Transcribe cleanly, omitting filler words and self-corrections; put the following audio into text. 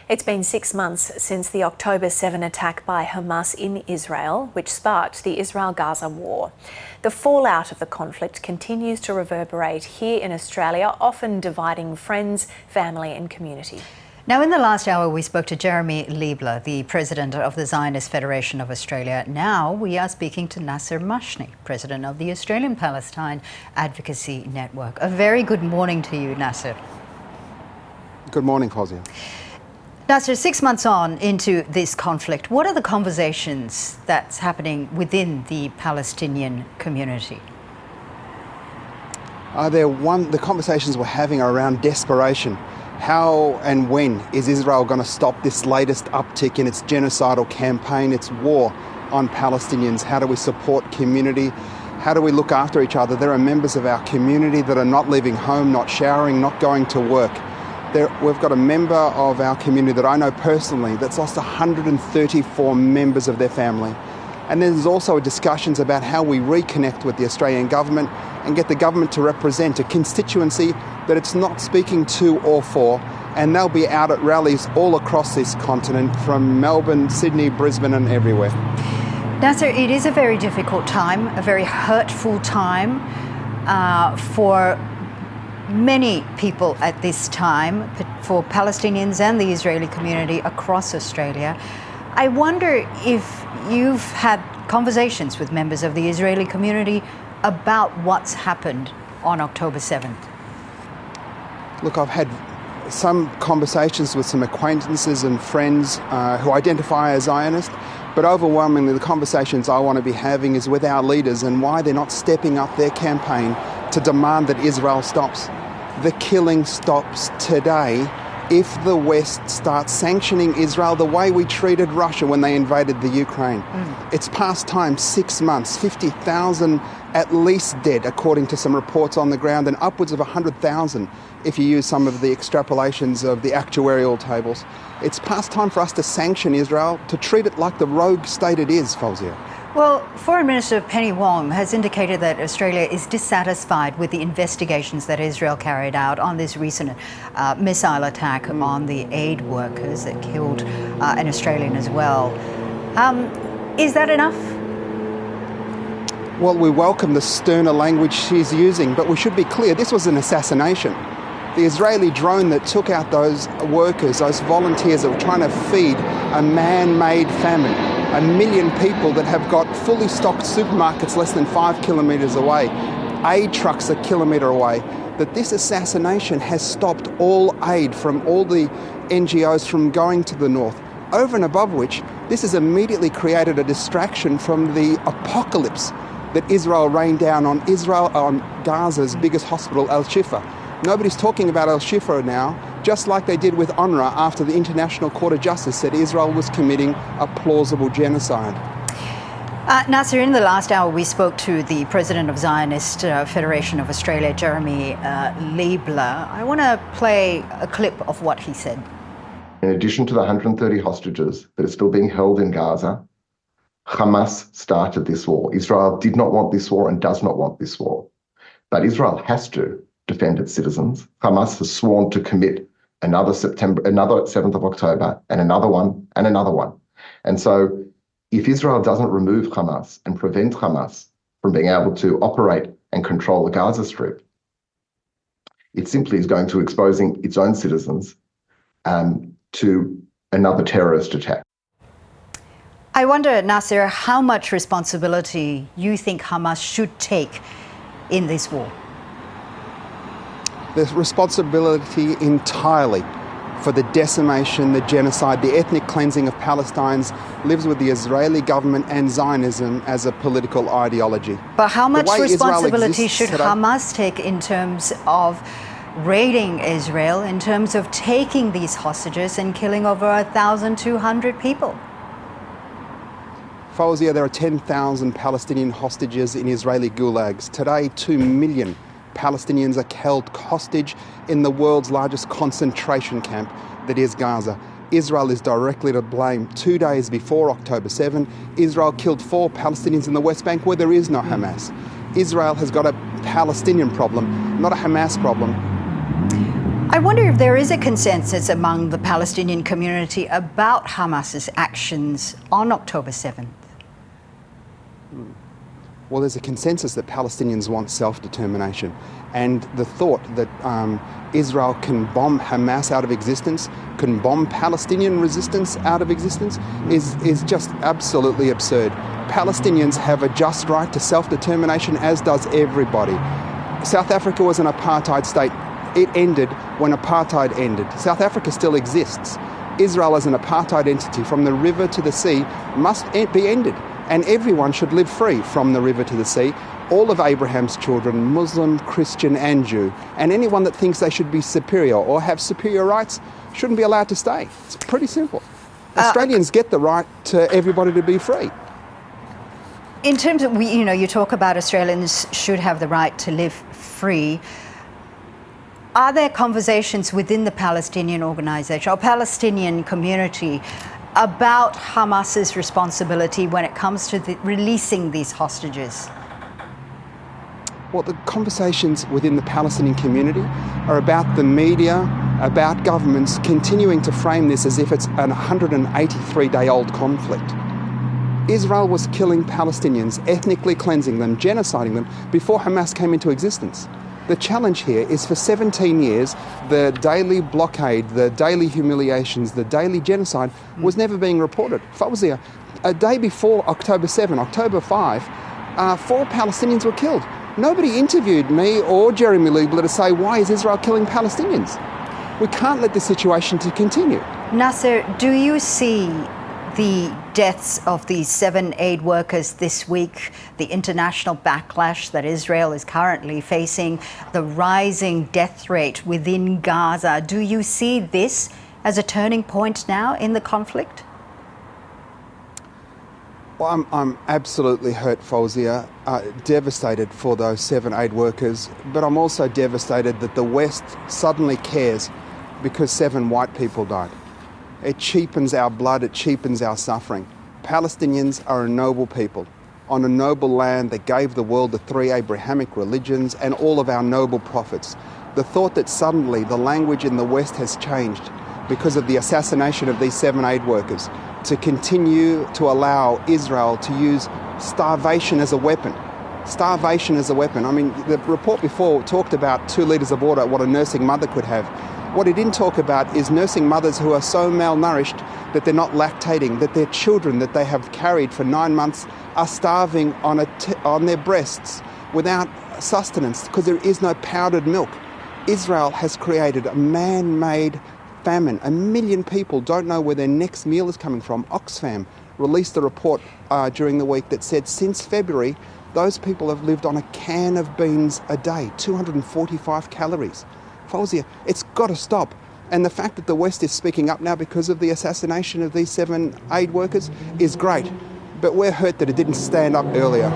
It's been 6 months since the October 7 attack by Hamas in Israel, which sparked the Israel-Gaza war. The fallout of the conflict continues to reverberate here in Australia, often dividing friends, family and community. Now, in the last hour, we spoke to Jeremy Liebler, the president of the Zionist Federation of Australia. Now we are speaking to Nasser Mashni, president of the Australian Palestine Advocacy Network. A very good morning to you, Nasser. Good morning, Fauzia. Nasser, 6 months on into this conflict, what are the conversations that's happening within the Palestinian community? The conversations we're having are around desperation. How and when is Israel going to stop this latest uptick in its genocidal campaign, its war on Palestinians? How do we support community? How do we look after each other? There are members of our community that are not leaving home, not showering, not going to work. We've got a member of our community that I know personally that's lost 134 members of their family. And there's also discussions about how we reconnect with the Australian government and get the government to represent a constituency that it's not speaking to or for. And they'll be out at rallies all across this continent, from Melbourne, Sydney, Brisbane and everywhere. Nasser, it is a very difficult time, a very hurtful time for many people at this time, for Palestinians and the Israeli community across Australia. I wonder if you've had conversations with members of the Israeli community about what's happened on October 7th. Look, I've had some conversations with some acquaintances and friends who identify as Zionist, but overwhelmingly the conversations I want to be having is with our leaders and why they're not stepping up their campaign to demand that Israel stops. The killing stops today if the West starts sanctioning Israel the way we treated Russia when they invaded the Ukraine. It's past time, 6 months, 50,000 at least dead, according to some reports on the ground, and upwards of 100,000 if you use some of the extrapolations of the actuarial tables. It's past time for us to sanction Israel, to treat it like the rogue state it is, Fauzia. Well, Foreign Minister Penny Wong has indicated that Australia is dissatisfied with the investigations that Israel carried out on this recent missile attack on the aid workers that killed an Australian as well. Is that enough? Well, we welcome the sterner language she's using, but we should be clear, this was an assassination. The Israeli drone that took out those workers, those volunteers that were trying to feed a man-made famine, 1 million people that have got fully stocked supermarkets less than 5 kilometres away, aid trucks a kilometre away, that this assassination has stopped all aid from all the NGOs from going to the north. Over and above which, this has immediately created a distraction from the apocalypse that Israel rained down on Gaza's biggest hospital, Al-Shifa. Nobody's talking about Al-Shifa now, just like they did with UNRWA after the International Court of Justice said Israel was committing a plausible genocide. Nasser, in the last hour we spoke to the president of Zionist Federation of Australia, Jeremy Liebler. I want to play a clip of what he said. In addition to the 130 hostages that are still being held in Gaza, Hamas started this war. Israel did not want this war and does not want this war. But Israel has to defend its citizens. Hamas has sworn to commit another 7th of October, and another one, and another one. And so if Israel doesn't remove Hamas and prevent Hamas from being able to operate and control the Gaza Strip, it simply is going to exposing its own citizens to another terrorist attack. I wonder, Nasser, how much responsibility you think Hamas should take in this war? The responsibility entirely for the decimation, the genocide, the ethnic cleansing of Palestinians lives with the Israeli government and Zionism as a political ideology. But how much responsibility should Hamas take in terms of raiding Israel, in terms of taking these hostages and killing over 1,200 people? Fauzia, there are 10,000 Palestinian hostages in Israeli gulags. Today, 2 million Palestinians are held hostage in the world's largest concentration camp that is Gaza. Israel is directly to blame. 2 days before October 7, Israel killed 4 Palestinians in the West Bank where there is no Hamas. Israel has got a Palestinian problem, not a Hamas problem. I wonder if there is a consensus among the Palestinian community about Hamas's actions on October 7th. Well, there's a consensus that Palestinians want self-determination, and the thought that Israel can bomb Hamas out of existence, can bomb Palestinian resistance out of existence, is just absolutely absurd. Palestinians have a just right to self-determination, as does everybody. South Africa was an apartheid state. It ended when apartheid ended. South Africa still exists. Israel as an apartheid entity from the river to the sea must be ended. And everyone should live free from the river to the sea. All of Abraham's children, Muslim, Christian and Jew. And anyone that thinks they should be superior or have superior rights shouldn't be allowed to stay. It's pretty simple. Australians get the right to everybody to be free. In terms of, you talk about Australians should have the right to live free. Are there conversations within the Palestinian organisation or Palestinian community about Hamas's responsibility when it comes to releasing these hostages? Well, the conversations within the Palestinian community are about the media, about governments continuing to frame this as if it's an 183-day-old conflict. Israel was killing Palestinians, ethnically cleansing them, genociding them before Hamas came into existence. The challenge here is for 17 years, the daily blockade, the daily humiliations, the daily genocide was never being reported. Fawzia, a day before October 7, October 5, 4 Palestinians were killed. Nobody interviewed me or Jeremy Liebler to say, why is Israel killing Palestinians? We can't let this situation to continue. Nasser, do you see the deaths of these 7 aid workers this week, the international backlash that Israel is currently facing, the rising death rate within Gaza? Do you see this as a turning point now in the conflict? Well, I'm absolutely hurt, Fawzia, devastated for those 7 aid workers, but I'm also devastated that the West suddenly cares because 7 white people died. It cheapens our blood, it cheapens our suffering. Palestinians are a noble people on a noble land that gave the world the 3 Abrahamic religions and all of our noble prophets. The thought that suddenly the language in the West has changed because of the assassination of these 7 aid workers, to continue to allow Israel to use starvation as a weapon. Starvation as a weapon. I mean, the report before talked about 2 litres of water, what a nursing mother could have. What it didn't talk about is nursing mothers who are so malnourished that they're not lactating, that their children that they have carried for 9 months are starving on their breasts without sustenance because there is no powdered milk. Israel has created a man-made famine. 1 million people don't know where their next meal is coming from. Oxfam released a report during the week that said since February, those people have lived on a can of beans a day, 245 calories. Fawzia, it's got to stop. And the fact that the West is speaking up now because of the assassination of these 7 aid workers is great. But we're hurt that it didn't stand up earlier.